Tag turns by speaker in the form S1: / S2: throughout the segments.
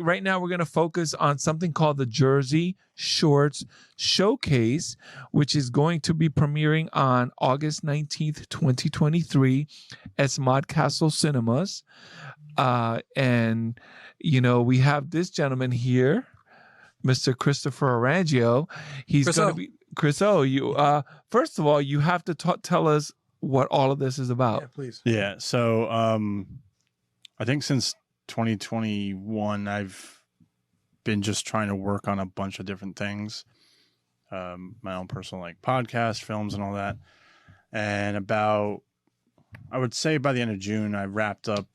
S1: right now we're going to focus on something called the Jersey Shorts Showcase, which is going to be premiering on August 19th, 2023 at Smodcastle Cinemas. And, you know, we have this gentleman here, Mr. Christopher Arangio. He's going to be Chris O. You first of all, you have to tell us what all of this is about.
S2: Yeah, please.
S3: Yeah. So I think since 2021, I've been just trying to work on a bunch of different things. My own personal like podcast, films, and all that. And I would say by the end of June, I wrapped up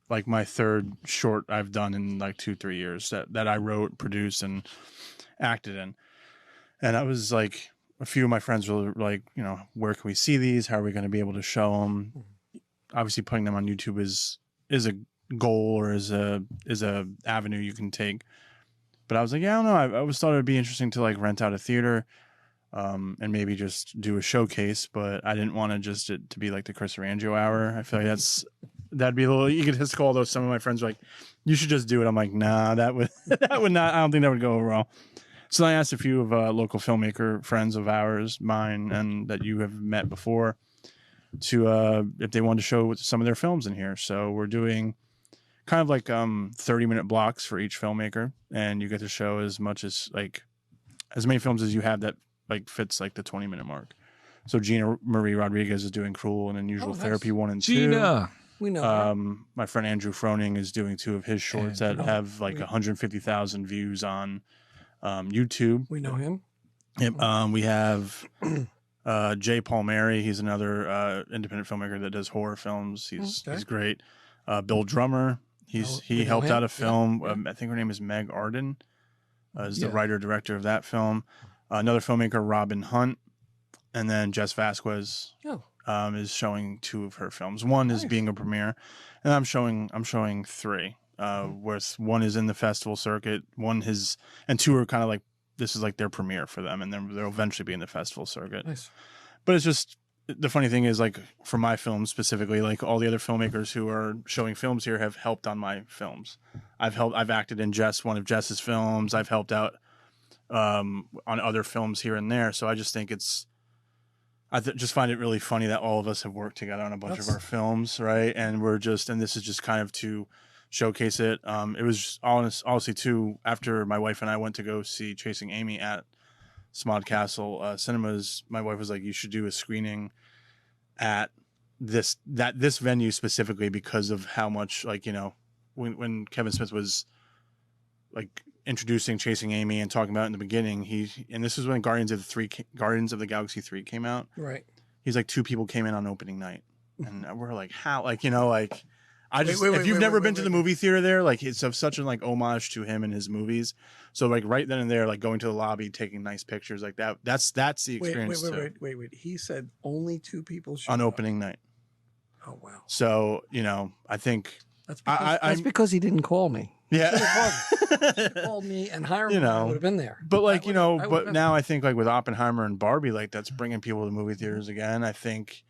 S3: like my third short I've done in like 2-3 years that I wrote, produced, and acted in. And I was like, a few of my friends were like, you know, where can we see these? How are we going to be able to show them? Obviously, putting them on YouTube is a goal or is a avenue you can take. But I was like, yeah, I don't know. I always thought it'd be interesting to like rent out a theater and maybe just do a showcase. But I didn't want to just it to be like the Chris Arangio hour. I feel like that'd be a little egotistical. Although some of my friends were like, you should just do it. I'm like, nah, that would not. I don't think that would go over well. So I asked a few of local filmmaker friends of ours, mine, and that you have met before, to if they wanted to show some of their films in here. So we're doing kind of like 30-minute blocks for each filmmaker, and you get to show as many films as you have that like fits like the 20-minute mark. So Gina Marie Rodriguez is doing Cruel and Unusual Therapy 1 and 2.
S1: Gina,
S2: we know.
S3: My friend Andrew Froning is doing 2 of his shorts that have like 150,000 views on YouTube.
S2: We know him.
S3: Yep. We have Jay Palmieri. He's another independent filmmaker that does horror films. He's great. Bill Drummer. He helped out a film. Yeah. I think her name is Meg Arden. Is the writer director of that film. Another filmmaker, Robin Hunt, and then Jess Vasquez is showing 2 of her films. One is being a premiere, and I'm showing 3. Where one is in the festival circuit, and 2 are kind of like this is like their premiere for them, and then they'll eventually be in the festival circuit. Nice. But it's just the funny thing is like for my films specifically, like all the other filmmakers who are showing films here have helped on my films. I've acted in one of Jess's films. I've helped out on other films here and there. So I just think just find it really funny that all of us have worked together on a bunch of our films, right? And this is just kind of to showcase it. It was honestly too, after my wife and I went to go see Chasing Amy at Smodcastle Cinemas, my wife was like, you should do a screening at this venue specifically because of how much, like, you know, when Kevin Smith was like introducing Chasing Amy and talking about it in the beginning, and this is when Guardians of the Galaxy 3 came out.
S2: Right.
S3: He's like, 2 people came in on opening night. And we're like, how? Like, you know, like, if you've never been to the movie theater there, like it's such a like homage to him and his movies. So like right then and there, like going to the lobby, taking nice pictures like that. That's the experience.
S2: Wait. He said only 2 people
S3: on opening night.
S2: Oh wow.
S3: So, you know, I think
S2: that's because he didn't call me.
S3: Yeah.
S2: He called me and hired me.
S3: You know,
S2: I would have been there.
S3: But like, you know, but now I think like with Oppenheimer and Barbie, like that's bringing people to movie theaters again. I think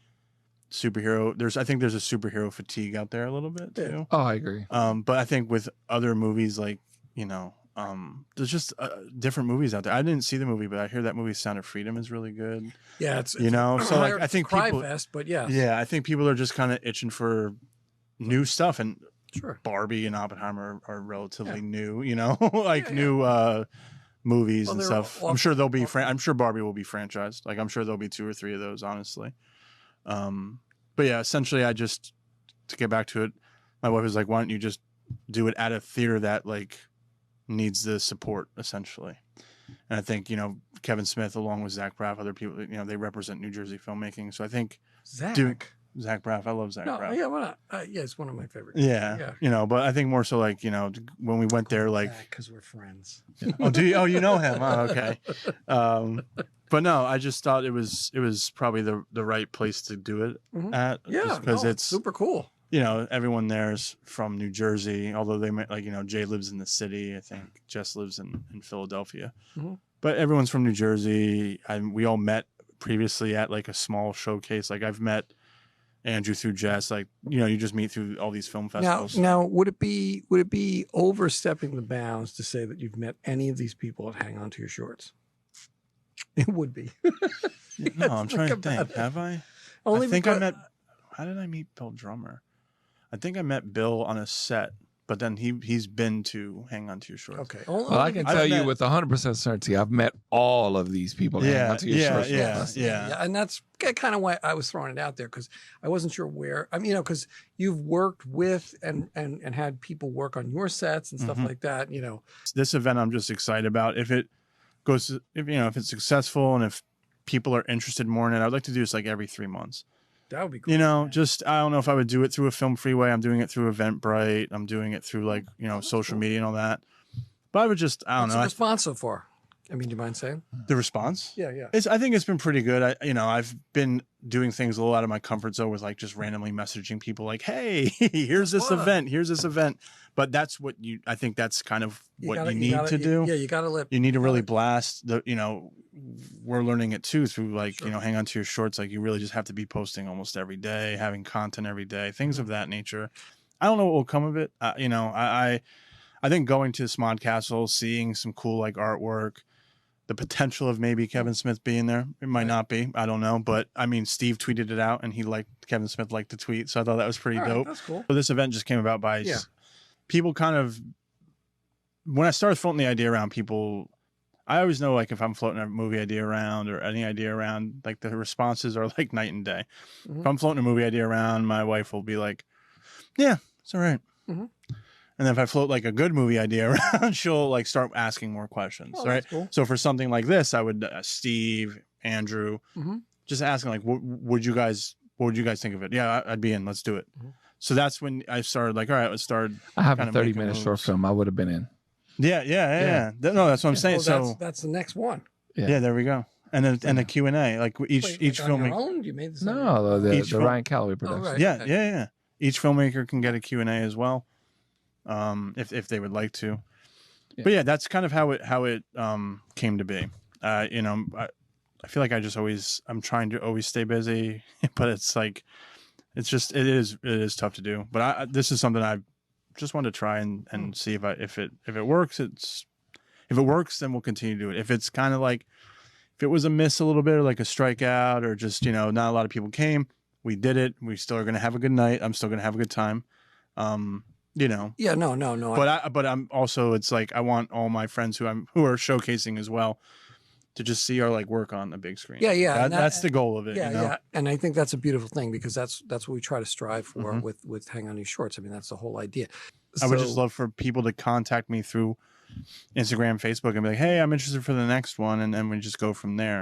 S3: there's a superhero fatigue out there a little bit too.
S1: Oh, I agree.
S3: But I think with other movies, like, you know, there's just different movies out there. I didn't see the movie, but I hear that movie Sound of Freedom is really good.
S2: Yeah, it's
S3: so like I think people,
S2: fest, but yeah,
S3: I think people are just kind of itching for new stuff, and
S2: sure,
S3: Barbie and Oppenheimer are relatively new, you know, like new movies and stuff. I'm sure they'll be. I'm sure Barbie will be franchised. Like I'm sure there'll be 2 or 3 of those, honestly. But yeah, essentially, to get back to it, my wife was like, "Why don't you just do it at a theater that like needs the support, essentially?" And I think, you know, Kevin Smith, along with Zach Braff, other people, you know, they represent New Jersey filmmaking. So I think Zach Braff, I love Zach Braff.
S2: Yeah, why not? Yeah, it's one of my favorites.
S3: Yeah, you know, but I think more so like, you know, when we went there, like,
S2: because we're friends.
S3: Oh, do you? Oh, you know him? Oh, okay. But no, I just thought it was probably the right place to do it at.
S2: Yeah,
S3: because it's
S2: super cool.
S3: You know, everyone there's from New Jersey, although they might, like, you know, Jay lives in the city. I think Jess lives in Philadelphia. Mm-hmm. But everyone's from New Jersey. We all met previously at like a small showcase. Like I've met Andrew through Jess, like, you just meet through all these film festivals.
S2: Now, would it be overstepping the bounds to say that you've met any of these people at Hang On to Your Shorts? It would be.
S3: No, I'm trying to think. Have I?
S2: Only
S3: I think
S2: because,
S3: I met. How did I meet Bill Drummer? I think I met Bill on a set, but then he's been to Hang On to Your Shorts.
S2: Okay.
S1: Well, I can tell you with 100% certainty, I've met all of these people. Hang On to Your Shorts.
S2: Yeah. And that's kind of why I was throwing it out there, because I wasn't sure where. I mean, because you've worked with and had people work on your sets and stuff like that.
S3: This event I'm just excited about. If it goes, if it's successful and if people are interested more in it, I'd like to do this like every 3 months.
S2: That would be cool.
S3: Just, I don't know if I would do it through a Film Freeway. I'm doing it through Eventbrite. I'm doing it through social media and all that. But I would just, I don't know.
S2: What's the response so far? I mean, do you mind saying?
S3: The response?
S2: Yeah.
S3: I think it's been pretty good. I've been doing things a little out of my comfort zone with like just randomly messaging people like, hey, here's this event. But that's what I think that's kind of what you need to do.
S2: Yeah, you got to
S3: you need to really blast we're learning it too through Hang On to Your Shorts. Like, you really just have to be posting almost every day, having content every day, things of that nature. I don't know what will come of it. I think going to Smodcastle, seeing some cool like artwork, the potential of maybe Kevin Smith being there. It might not be. I don't know. But I mean, Steve tweeted it out and Kevin Smith liked the tweet. So I thought that was pretty dope.
S2: That's cool.
S3: So this event just came about by people kind of, when I started floating the idea around people, I always know like if I'm floating a movie idea around or any idea around, like the responses are like night and day. If I'm floating a movie idea around, my wife will be like, yeah, it's all right. And then if I float like a good movie idea around, she'll like start asking more questions. Right.
S2: Cool.
S3: So for something like this, I would, Steve, Andrew, just asking like, what would you guys think of it? Yeah, I'd be in, let's do it. So that's when I started like, all right, let's start.
S1: I have a 30-minute short film I would have been in.
S3: Yeah. No, that's what I'm saying.
S2: Well,
S3: so
S2: that's the next one.
S3: Yeah, there we go. And then and the Q&A, like each filmmaker.
S2: On your own? You made this
S1: the Ryan Calloway production.
S2: Oh, right.
S3: Yeah. Each filmmaker can get a Q&A as well, if they would like to. Yeah. But yeah, that's kind of how it came to be. I feel like I'm trying to always stay busy, but it's like it is tough to do. But this is something I just wanted to try and see if it works. If it works, then we'll continue to do it. If it's kind of like, if it was a miss a little bit or like a strikeout or just, not a lot of people came, we did it. We still are going to have a good night. I'm still going to have a good time.
S2: Yeah, no.
S3: But I'm also, it's like, I want all my friends who are showcasing as well to just see our like work on the big screen.
S2: Yeah.
S3: That's the goal of it.
S2: Yeah. And I think that's a beautiful thing, because that's what we try to strive for with Hang On Your Shorts. I mean, that's the whole idea.
S3: I would just love for people to contact me through Instagram, Facebook, and be like, hey, I'm interested for the next one. And then we just go from there.